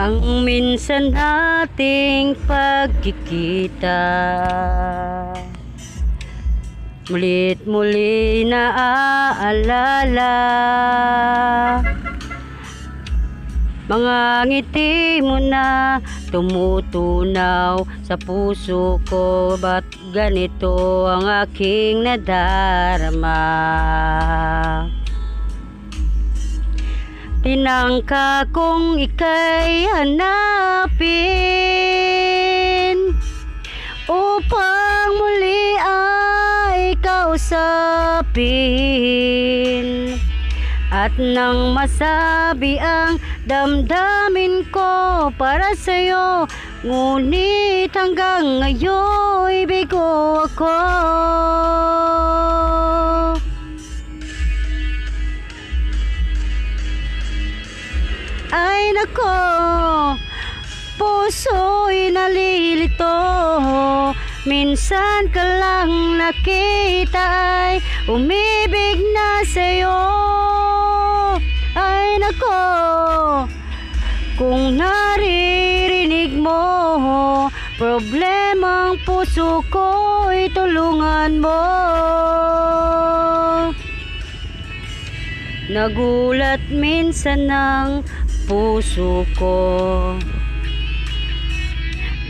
ang minsan nating pagkikita, mulit muli naaalala. Mga ngiti mo na tumutunaw sa puso ko, ba't ganito ang aking nadarama? Tinangka kong ika'y hanapin upang muli ay kausapin, at nang masabi ang damdamin ko para sa'yo, ngunit hanggang ngayon bigo ako. Ay nako, puso'y nalilito, minsan ka lang nakita ay umibig na sa'yo. Ay nako, kung naririnig mo problemang puso ko, itulungan mo. Nagulat minsan ng puso ko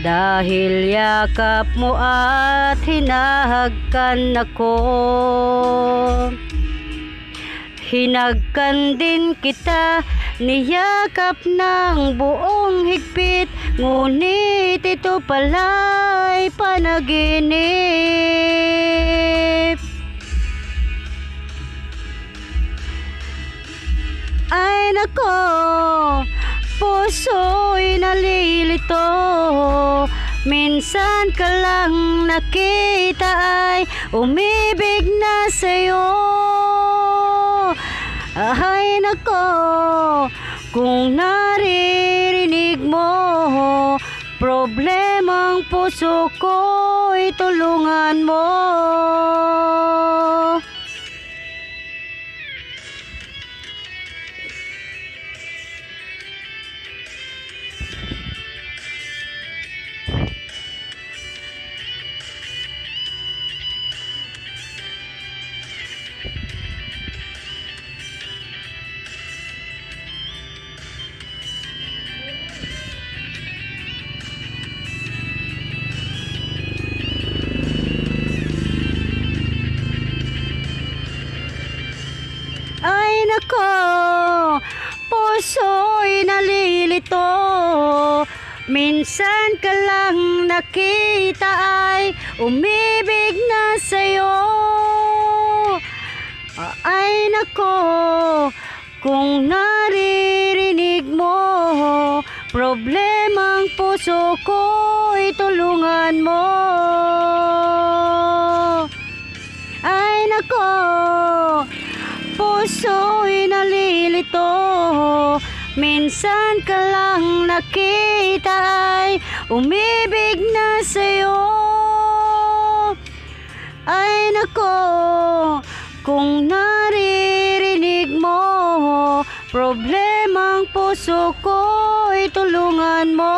dahil yakap mo at hinahagkan ako. Hinagkan din kita, niyakap ng buong higpit, ngunit ito pala'y panaginip. Ay nako, puso'y nalilito, minsan ka lang nakita ay umibig na sa'yo. Ay nako, kung naririnig mo problemang puso ko, itulungan mo. Ay nako, puso'y nalilito, minsan ka lang nakita ay umibig na sa'yo. Ay nako, kung naririnig mo problemang puso ko, itulungan mo. Ay nako, puso'y nalilito, minsan ka lang nakita ay umibig na sa'yo. Ay nako, kung naririnig mo problemang puso ko, itulungan mo.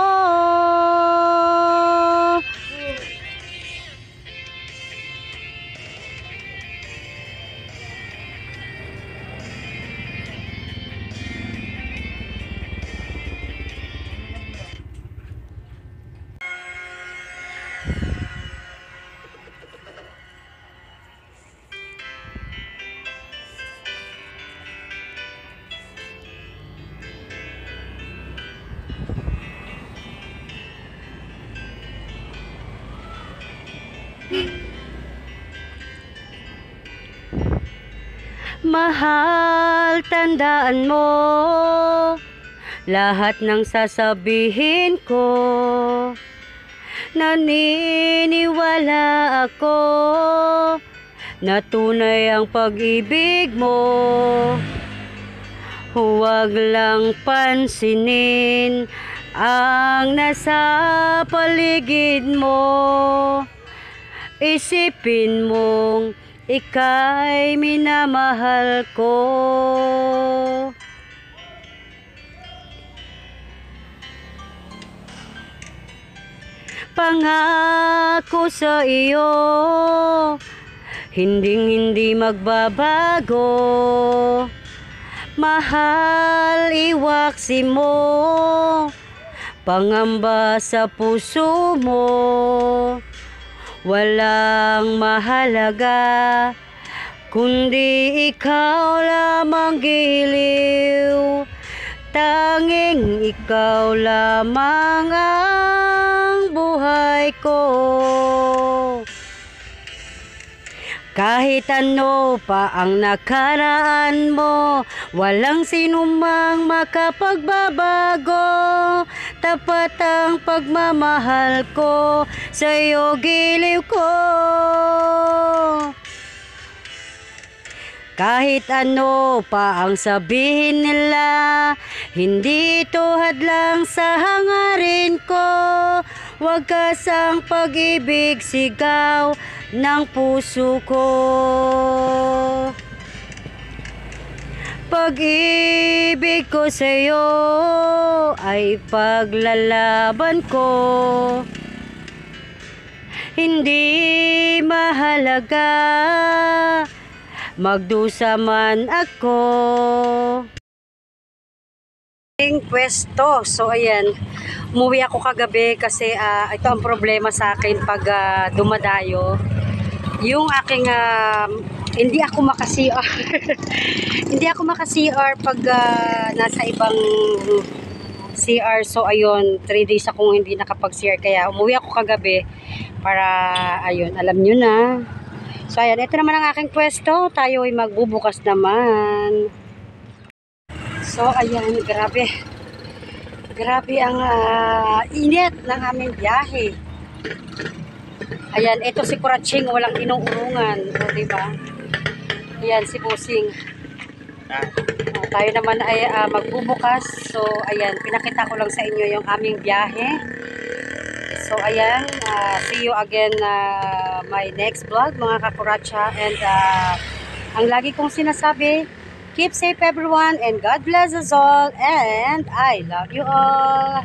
Mahal, tandaan mo lahat ng sasabihin ko. Naniniwala ako na tunay ang pag-ibig mo. Huwag lang pansinin ang nasa paligid mo. Isipin mong ika'y minamahal ko. Pangako sa iyo, hindi magbabago. Mahal, iwaksi mo, pangamba sa puso mo. Walang mahalaga, kundi ikaw lamang giliw. Tanging ikaw lamang ang buhay ko. Kahit ano pa ang nakaraan mo, walang sinumang makapagbabago. Tapat ang pagmamahal ko, sa'yo giliw ko. Kahit ano pa ang sabihin nila, hindi ito hadlang sa hangarin ko. Wagas ang pag-ibig, sigaw ng puso ko. Pag-ibig ko sa'yo ay paglalaban ko. Hindi mahalaga, magdusa man ako. Pwesto. So ayan, umuwi ako kagabi kasi ito ang problema sa akin pag dumadayo. Yung aking hindi ako maka-CR. Hindi ako maka-CR pag nasa ibang CR. So ayun, 3 days akong hindi nakapag-CR, kaya umuwi ako kagabi para ayun, alam nyo na. So ayan, ito naman ang aking pwesto. Tayo ay magbubukas naman. So ayan, grabe. Grabe ang init ng aming biyahe. Ayan, ito si Kuraching, walang inuurungan. O, diba? Ayan, si Busing. Tayo naman ay magbubukas. So ayan, pinakita ko lang sa inyo yung aming biyahe. So ayan, see you again my next vlog, mga kakuracha. And ang lagi kong sinasabi, keep safe everyone and God bless us all, and I love you all.